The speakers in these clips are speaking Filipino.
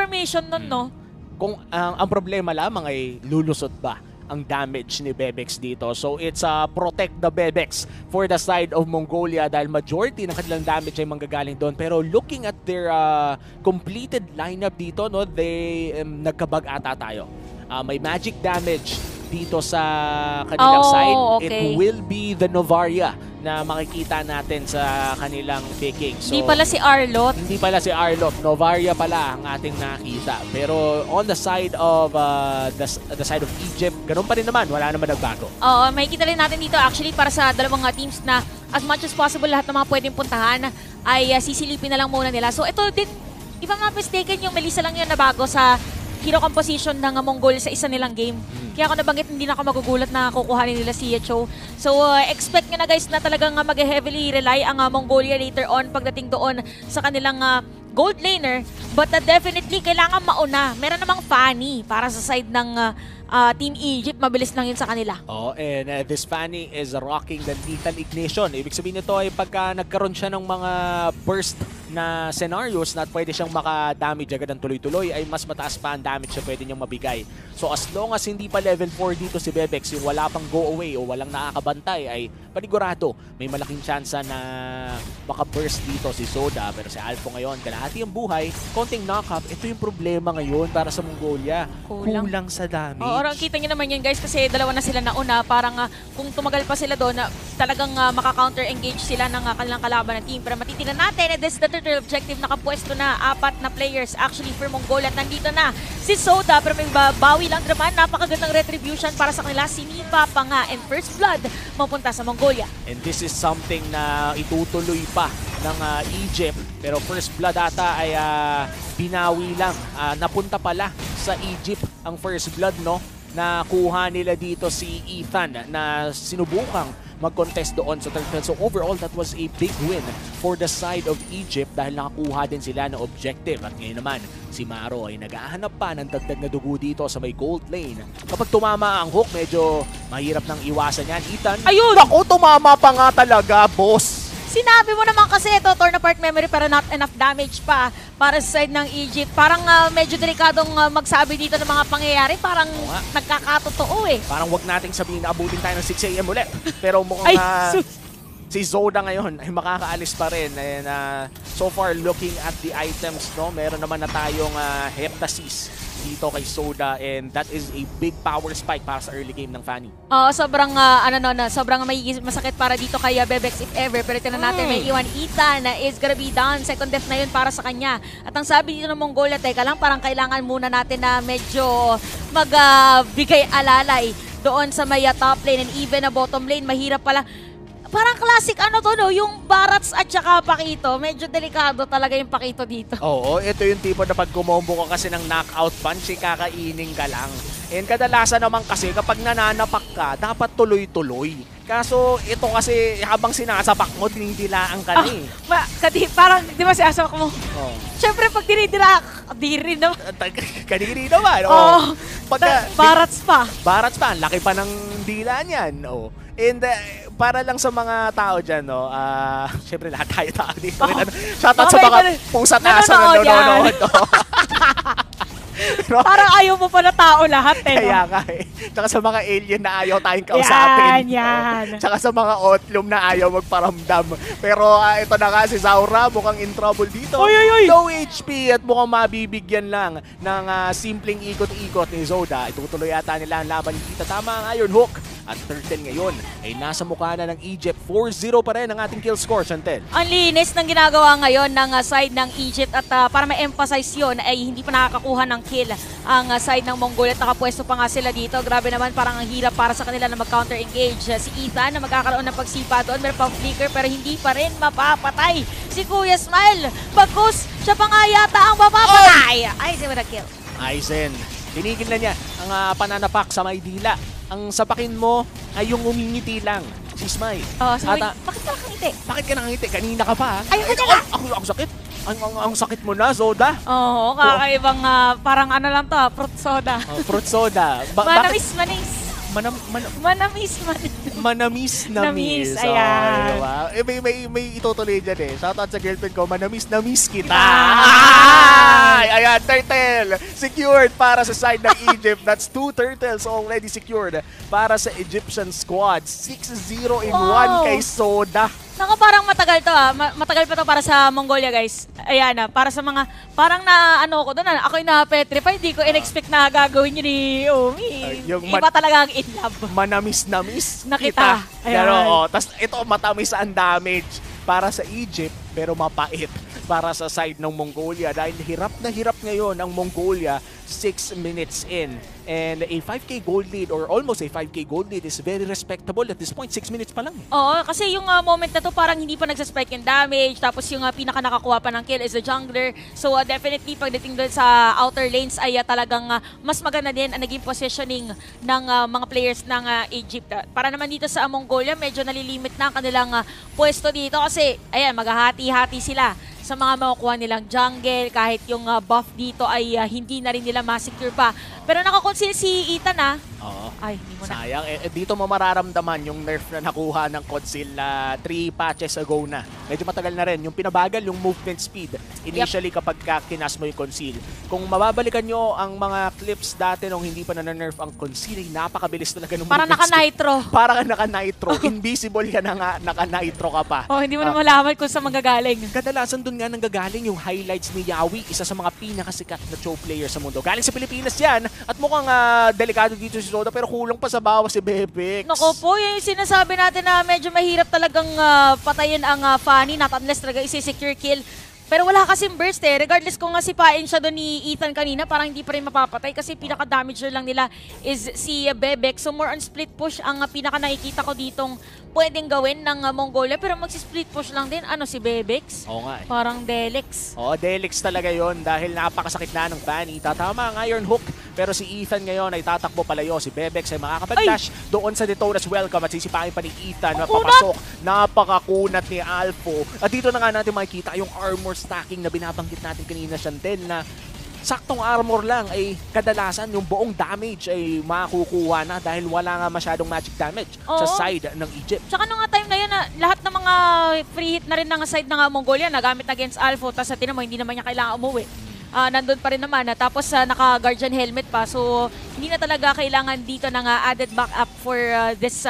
confirmation nun, no? Kung ang problema lamang ay lulusot ba ang damage ni Bebex dito. So it's protect the Bebex for the side of Mongolia dahil majority ng kanilang damage ay manggagaling doon. Pero looking at their completed lineup dito, no, they nagkabag ata tayo. May magic damage dito sa kanilang side. Okay. It will be the Novaria na makikita natin sa kanilang picking. So, Hindi pala si Arlot. Hindi pala si Arlot. Novaria pala ang ating nakita. Pero on the side of the side of Egypt, ganun pa rin naman. Wala naman nagbago. Oo, makikita rin natin dito actually para sa dalawang teams na as much as possible lahat ng mga pwedeng puntahan ay sisilipin na lang muna nila. So ito din, if I'm not mistaken, yung Melissa lang yun na bago sa hero composition ng Mongol sa isa nilang game. Kaya ako nabanggit, hindi na ako magugulat na kukuhanin nila si Yecho. So, expect nyo na guys na talagang mag-heavily rely ang Mongolia later on pagdating doon sa kanilang gold laner. But definitely, kailangan mauna. Meron namang Fanny para sa side ng Team Egypt. Mabilis lang yun sa kanila. Oh, and this Fanny is rocking the Lethal Ignition. Ibig sabihin nito ay pagka nagkaroon siya ng mga burst na scenarios na pwede siyang maka-damage agad ng tuloy-tuloy ay mas mataas pa ang damage na pwede niyang mabigay. So as long as hindi pa level 4 dito si Bebex, yung wala pang go away o walang nakakabantay ay panigurado may malaking tsansa na maka-burst dito si Soda. Pero si Alpha ngayon, kalahati ang buhay, konting knock-up. Ito yung problema ngayon para sa Mongolia. Kulang sa damage. Oo, kita nyo naman yan guys kasi dalawa na sila nauna. Parang kung tumagal pa sila doon, talagang maka-counter-engage sila ng kanilang kalaban ng team. Pero matitignan natin, this is the third objective. Nakapwesto na 4 na players actually for Mongolia. At nandito na si Soda pero may bawi lang naman. Napakagandang retribution para sa kanila. Sinipa pa nga and first blood mapunta sa Mongolia. And this is something na itutuloy pa ng Egypt. Pero first blood ata ay binawi lang. Napunta pala sa Egypt ang first blood, no? Nakuha nila dito si Ethan na sinubukang mag-contest doon sa third field. So overall, that was a big win for the side of Egypt dahil nakakuha din sila ng objective. At ngayon naman, si Maro ay nag-ahanap pa ng dagdag na dugo dito sa may gold lane. Kapag tumama ang hook, medyo mahirap nang iwasan yan. Ethan, ayun! Ako, tumama pa nga talaga, boss! Sinabi mo naman kasi ito, torn apart memory pero not enough damage pa para sa side ng Egypt. Parang medyo delikadong magsabi dito ng mga pangyayari. Parang nagkakatotoo eh. Parang wag nating sabihin na abutin tayo ng 6 AM ulit. Pero mukhang si Zoda ngayon ay makakaalis pa rin. And so far, looking at the items, no, meron naman na tayong Heptasis dito kay Soda, and that is a big power spike para sa early game ng Fanny. Sobrang sobrang magiging masakit para dito kay Bebex if ever. Pero tingnan natin, may iwan Ethan na is gonna be down. Second death na yun para sa kanya. At ang sabi dito ng Mongolia, teka lang, parang kailangan muna natin na medyo magbigay alalay doon sa may top lane and even na bottom lane. Mahirap pala. Parang classic no, yung Barats at saka Pakito. Medyo delikado talaga yung Pakito dito. Oo, ito yung tipo na pag kumombo ka kasi ng knockout punch, kakainin ka lang. And kadalasan naman kasi kapag nananapak ka, dapat tuloy-tuloy. Kaso ito kasi habang sinasapak mo, dinidilaan ka na eh. Parang, di ba sinasapak mo? Oh. Siyempre pag dinidila, di rin naman. Kadiri naman. Barats pa. Barats pa, ang laki pa ng dila niyan. Oh. And para lang sa mga tao dyan, no, syempre lahat tayo tao dito. Shoutout sa mga pusat na asa na nanonood. Parang ayaw mo pa na tao lahat eh. Kaya nga eh. Tsaka sa mga alien na ayaw tayong kausapin. Yan. Tsaka sa mga otlum na ayaw magparamdam. Pero ito na nga si Zaura, mukhang in trouble dito. Low HP at mukhang mabibigyan lang ng simpleng ikot-ikot ni Zoda. Itutuloy ata nila ang laban. Kita tama ang Iron Hook. At Turtle ngayon ay nasa mukha na ng Egypt. 4-0 pa rin ang ating kill score, Chantel. Ang linis ng ginagawa ngayon ng side ng Egypt at para ma-emphasize yun ay hindi pa nakakakuha ng kill ang side ng Mongolia. Nakapwesto pa nga sila dito. Grabe naman, parang ang hirap para sa kanila na mag-counter-engage. Si Ethan na magkakaroon ng pagsipa doon. Meron pang flicker pero hindi pa rin mapapatay si Kuya Smile. Bagkus, siya pa nga yata ang mapapatay. Aizen with a kill. Aizen, tinigil na niya ang pananapak sa Maydila. Ang sapakin mo ay yung umingiti lang, si Smile. Bakit ka nakangiti? Bakit ka nakangiti? Kanina ka pa, ha? Ay, Ako sakit. Ang sakit mo na, Zoda. Oo, kakaibang parang ano lang to, fruit soda. Fruit soda. Manis. Manamis. Manamis na Namis, miss. ayan. Diba? May itutuloy dyan eh. Shoutout sa girlfriend ko, manamis na miss kita. Ayan, turtle. Secured para sa side ng Egypt. That's 2 turtles already secured para sa Egyptian squad. 6-0 in 1 kay Soda. Naku, parang matagal to matagal pa to para sa Mongolia, guys. Ayan para sa mga, parang na ano ko doon, ako'y na-petrify, di ko in-expect na gagawin yun ni Omi. Iba talaga ang in love. Manamis Na kita. Pero, tas ito, matamis ang damage para sa Egypt, pero mapait para sa side ng Mongolia dahil hirap na hirap ngayon ang Mongolia 6 minutes in. And a 5k gold lead or almost a 5k gold lead is very respectable at this point. 6 minutes pa lang. Oo, kasi yung moment na to parang hindi pa nagsaspike in damage, tapos yung pinaka nakakuha pa ng kill is the jungler. So definitely pagdating doon sa outer lanes ay talagang mas maganda din ang naging positioning ng mga players ng Egypt. Para naman dito sa Mongolia, medyo nalilimit na ang kanilang pwesto dito kasi ayan, maghahati-hati sila sa mga makukuha nilang jungle, kahit yung buff dito ay hindi na rin nila ma-secure pa. Pero nakakonsil si Ethan Oo. Ay, hindi mo na. Sayang. Dito mo mararamdaman yung nerf na nakuha ng Conceal 3 patches ago na. Medyo matagal na rin. Yung pinabagal, yung movement speed. Initially, kapag kinas mo yung Conceal. Kung mababalikan nyo ang mga clips dati nung hindi pa na-nerf ang Conceal, ay napakabilis talaga ng Parang movement naka-nitro. Parang naka-nitro. Invisible ka na nga, naka-nitro ka pa. Oh, hindi mo na malaman kung saan manggagaling. Kadalasan doon nga nanggagaling yung highlights ni Yawi, isa sa mga pinakasikat na Cho player sa mundo. Galing sa Pilipinas yan at mukhang delikado dito si Soda pero kulang pa sa bawa si Bebex. Naku po, yung sinasabi natin na medyo mahirap talagang patayin ang Fanny, not unless talaga isi-secure kill. Pero wala kasing burst Regardless kung nga sipain siya doon ni Ethan kanina, parang hindi pa rin mapapatay kasi pinaka-damager lang nila is si Bebex. So more on split push ang pinaka-nakikita ko ditong pwedeng gawin ng Mongolia. Pero magsi-split push lang din. Ano si Bebex? Oo nga Parang Delix. Oo, Delix talaga yon dahil napakasakit na ng Fanny. Tatama ang Iron Hook pero si Ethan ngayon ay tatakbo palayo. Si Bebex ay makakapag-dash doon sa Detona's Welcome at sisipain pa ni Ethan. Mapapasok. Napakakunat ni Alpho. At dito na nga natin makikita yung armor stacking na binabanggit natin kanina, Chantel, na saktong armor lang ay kadalasan yung buong damage ay makukuha na dahil wala nga masyadong magic damage sa side ng Egypt. Tsaka nung time na yun, lahat ng mga free hit na rin ng side ng Mongolia nagamit against Alpha, tapos tinan mo, hindi naman niya kailangan umuwi. Nandun pa rin naman, tapos naka-guardian helmet pa, so hindi na talaga kailangan dito ng added backup for this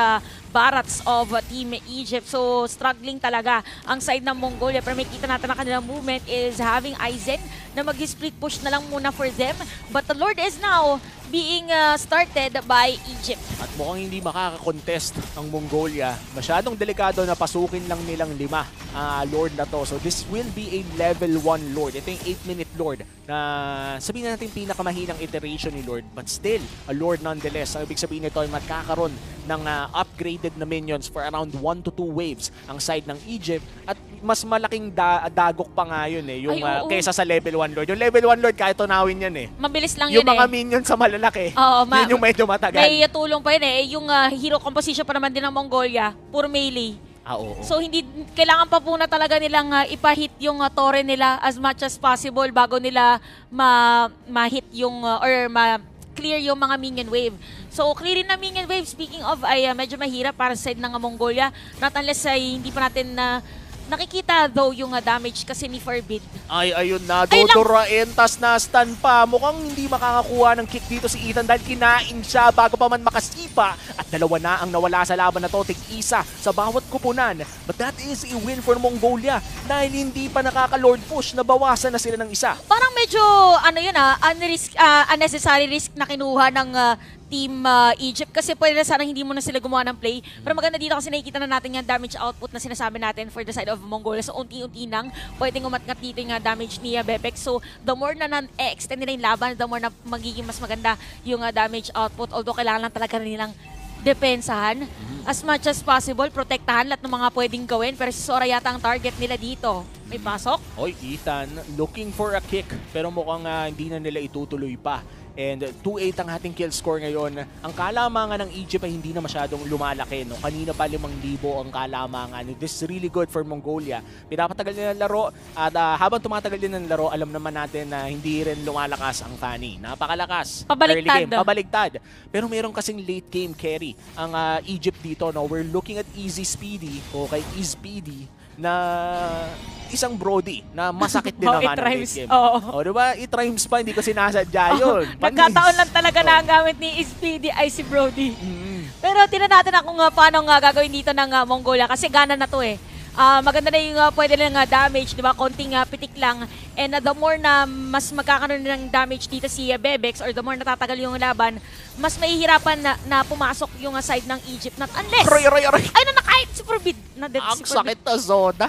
Barats of Team Egypt. So, struggling talaga ang side ng Mongolia. Pero may kita natin na kanilang movement is having Aizen na mag-split push na lang muna for them. But the Lord is now being started by Egypt. At mukhang hindi makaka-contest ang Mongolia. Masyadong delikado na pasukin lang nilang 5 Lord na to. So, this will be a level 1 Lord. Ito yung 8-minute Lord na sabihin natin pinakamahinang iteration ni Lord. But still, a Lord nonetheless. Ang ibig sabihin nito ay magkakaroon ng upgraded na minions for around 1 to 2 waves ang side ng Egypt. At mas malaking dagok pa nga yun yung kaysa sa level 1 Lord. Yung level 1 Lord, kahit tunawin yan Mabilis lang yung yun mga minions sa malalaki, yun yung medyo matagal. May tulong pa yun Yung hero composition pa naman din ng Mongolia, puro melee. Oo. So hindi kailangan pa po na talaga nilang ipahit yung torre nila as much as possible bago nila ma-hit yung or ma-clear yung mga minion wave. So clearin na minion wave, speaking of, ay medyo mahirap para sa side ng Mongolia. Not unless ay hindi pa natin nakikita though yung damage kasi ni Forbid. Ayun na, dodurain, tas na stun pa. Mukhang hindi makakakuha ng kick dito si Ethan dahil kinain siya bago pa man makasipa. At dalawa na ang nawala sa laban na to, tig-isa sa bawat kupunan. But that is a win for Mongolia dahil hindi pa nakaka-Lord push, nabawasan na sila ng isa. Parang medyo, unnecessary risk na kinuha ng Team Egypt kasi pwede na sanang hindi mo na sila gumawa ng play. Pero maganda dito kasi nakikita na natin yung damage output na sinasabi natin for the side of Mongolia. So unti-unti nang pwedeng umatngat dito yung damage ni Bebex. So the more na na-extend nila yung laban, the more na magiging mas maganda yung damage output. Although kailangan lang talaga nilang depensahan as much as possible, protektahan lahat ng mga pwedeng gawin. Pero si Sora yata ang target nila dito. May pasok? Ethan looking for a kick pero mukhang hindi na nila itutuloy pa. And 2-8 ang ating kill score ngayon. Ang kalamangan ng Egypt ay hindi na masyadong lumalaki. No? Kanina pa 5,000 ang kalamangan. This is really good for Mongolia. Pinapatagal nila ang laro at habang tumatagal din ang laro, alam naman natin na hindi rin lumalakas ang Tani. Napakalakas. Pabaliktad. Early game, pabaliktad. Pero meron kasing late game carry ang Egypt dito. No? We're looking at Easy Speedy o kay Speedy na isang Brody na masakit din naman ang late game. O diba? It-rhymes pa, hindi ko sinasadya yun. Nagkataon lang talaga na ang gamit ni Speedy ay si Brody. Pero tinan natin kung paano gagawin dito ng Mongolia kasi gana na to eh. Maganda na yung pwede lang damage, di ba? Konting pitik lang. And the more na mas magkakaroon ng damage dito si Bebex or the more natatagal yung laban, mas mahihirapan na pumasok yung side ng Egypt. Not unless... Aray! Ay, nanakait! Si Forbid! Ang sakit na Zoda.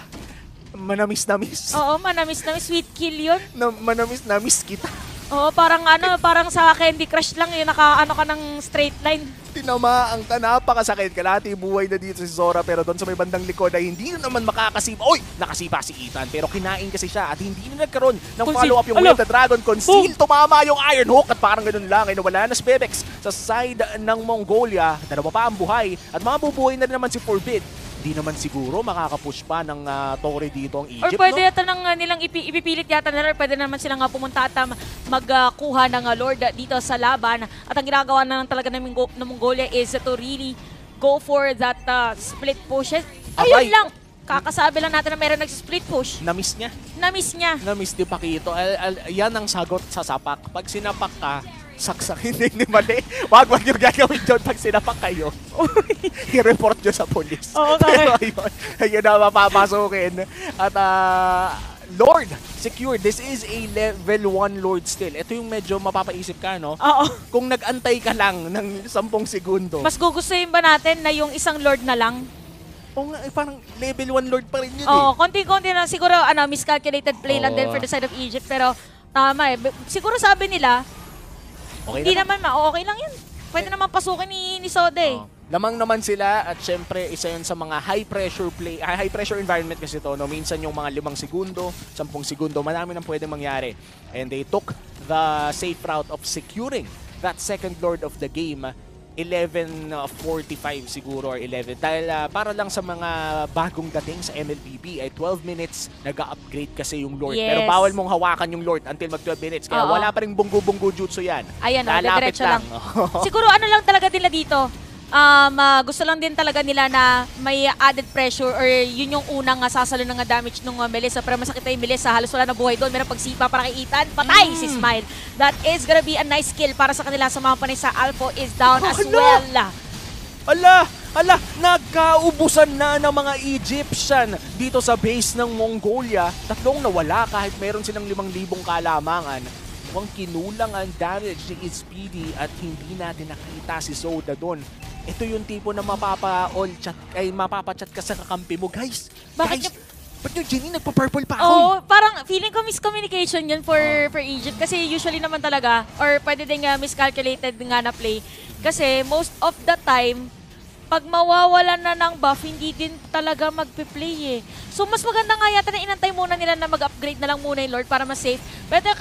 Manamis-namis. Oo, manamis-namis. Sweet kill yun. Manamis-namis kita. Oo, parang parang sa Candy Crush lang yung naka-ano ka ng straight line. Tinamaan ka, napakasakit. Kalahati buhay na dito si Zora pero doon sa may bandang likod ay hindi na naman makakasipa. Oy! Nakasipa si Ethan pero kinain kasi siya at hindi na nagkaroon ng follow-up yung Way of the Dragon. Conceal, tumama yung Iron Hook at parang ganun lang ay nawala na si Bebex sa side ng Mongolia. Dalawa pa ang buhay at mabubuhay na rin naman si Forbid. Hindi naman siguro makakapush pa ng Torre dito ang Egypt, or pwede yata nilang ipipilit yata nila or pwede naman silang pumunta at magkuha ng Lord dito sa laban. At ang ginagawa na lang talaga ng Mongolia is to really go for that split push. Ayun lang! Kakasabi lang natin na meron nag-split push. Na-miss niya. Na-miss niya. Na-miss ni Pakito. Yan ang sagot sa sapak. Pag sinapak ka, saksak, hindi mali. Wag yung gagawin doon pag sinapak kayo. I-report nyo sa polis. Oo, pero ayun na mapapasukin. At Lord, secured. This is a level 1 Lord still. Ito yung medyo mapapaisip ka, no? Oo. Kung nag-antay ka lang ng 10 segundo. Mas gugustuhin ba natin na yung isang Lord na lang? Oo nga, parang level 1 Lord pa rin yun Oo, konti-konti na. Siguro, miscalculated play lang din Oo. for the side of Egypt. Pero, tama eh. Siguro sabi nila, Okay hindi naman. okay lang yun. Pwede naman pasukin ni Soda eh. Lamang naman sila at syempre isa yun sa mga high pressure environment kasi to, no? Minsan yung mga 5 segundo, 10 segundo, marami nang pwedeng mangyari. And they took the safe route of securing that second Lord of the game. 11:45 siguro or 11 dahil para lang sa mga bagong dating sa MLBB ay 12 minutes nag-upgrade kasi yung Lord. Yes. Pero bawal mong hawakan yung Lord until mag 12 minutes kaya wala pa ring bunggu-bunggu jutsu yan. Ayan, lalapit diretso lang. Siguro lang talaga nila dito. Gusto lang din talaga nila na may added pressure or yun yung unang sasalo ng damage ng Melissa. Pero masakit na yung Melissa. Halos wala na buhay doon. Meron pagsipa para kay Ethan. Patay si Smile. That is gonna be a nice kill para sa kanila. Sa mga panay sa Alpha is down as well. Ala, nagkaubusan na ng mga Egyptian dito sa base ng Mongolia. Tatlong nawala kahit meron silang 5,000 kalamangan. Mukhang kinulang ang damage ni Speedy at hindi natin nakita si Soda doon. Ito yung tipo na mapapachat ka sa kakampi mo. Guys, Bakit ba't yung Jenny nagpa-purple pa ako? Oo, parang feeling ko miscommunication yun for Egypt. Kasi usually naman talaga, or pwede din miscalculated nga na play. Kasi most of the time, pag mawawalan na ng buff, hindi din talaga magpe-play eh. So, mas maganda nga yata na inantay muna nila na mag-upgrade na lang muna yung Lord para mas safe. Pero ito yung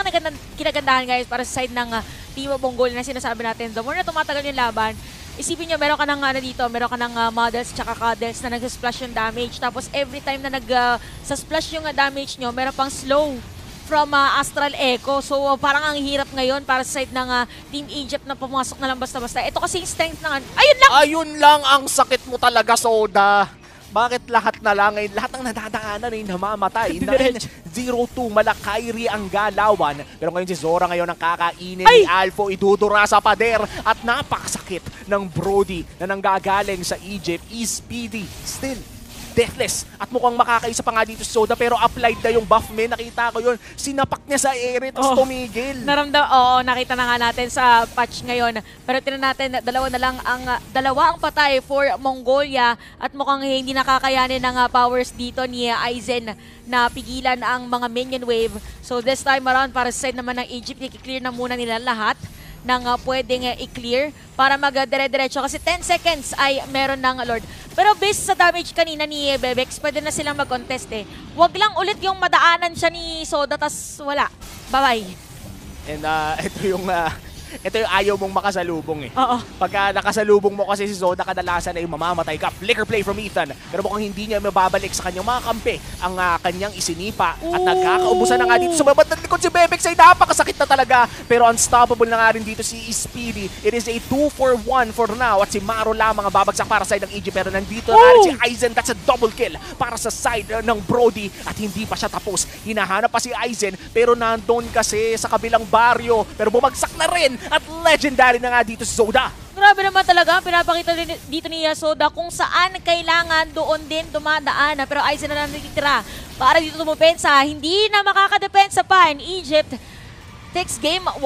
kinagandahan guys para sa side ng Team of Mongolia na sinasabi natin. The more na tumatagal yung laban, isipin nyo, meron ka ng dito, meron ka ng models tsaka cuddles na nag-splash yung damage. Tapos every time na sa splash yung damage nyo, meron pang slow from Astral Echo. So parang ang hirap ngayon para sa side ng Team Egypt na pumasok na lang basta-basta. Ito kasi yung strength ng ayun lang! Ayun lang ang sakit mo talaga, Soda. Bakit lahat na lang ay lahat ng nadadaanan ay namamatay? 9-0-2, Malakairi ang galawan. Pero ngayon si Zora ngayon ang kakainin ni Alpha, idudura sa pader at napakasakit ng Brody na nanggagaling sa Egypt. Speedy still deathless at mukhang makakaisa pa nga dito si Soda pero applied na yung buff me. Nakita ko yun. Sinapak niya sa ere tapos tumigil. Nakita na nga natin sa patch ngayon. Pero tinan natin, dalawa ang patay for Mongolia at mukhang hindi nakakayanin ng powers dito ni Aizen na pigilan ang mga minion wave. So this time around para sa side naman ng Egypt, i-clear na muna nila lahat ng pwedeng i-clear para mag-dire-diretso kasi 10 seconds ay meron ng Lord. Pero based sa damage kanina ni Bebex, pwede na silang mag-contest eh. Wag lang ulit yung madaanan siya ni Soda tas wala. Bye-bye. And ito yung ito yung ayaw mong makasalubong eh. Oo. Pagka nakasalubong mo kasi si Zoda, kadalasan ay mamamatay ka. Flicker play from Ethan. Pero mukhang hindi niya mababalik sa kanyang mga kampi ang kanyang isinipa. At nagkakaubusan na nga dito sa babad ng likod si Bebex ay napakasakit na talaga. Pero unstoppable na nga rin dito si Speedy. It is a 2-for-1 for now. At si Maro lamang ang babagsak para sa side ng EG. Pero nandito na nga rin si Aizen. That's a double kill para sa side ng Brody. At hindi pa siya tapos. Hinahanap pa si Aizen. Pero nandun kasi sa kabilang baryo. Pero bumagsak na rin. At legendary na nga dito si Zoda. Grabe naman talaga, pinapakita din dito ni Soda kung saan kailangan doon din dumadaan. Pero Aizen na lang natitira para dito tumupensa. Hindi na makakadepensa pa in Egypt. Takes game 1.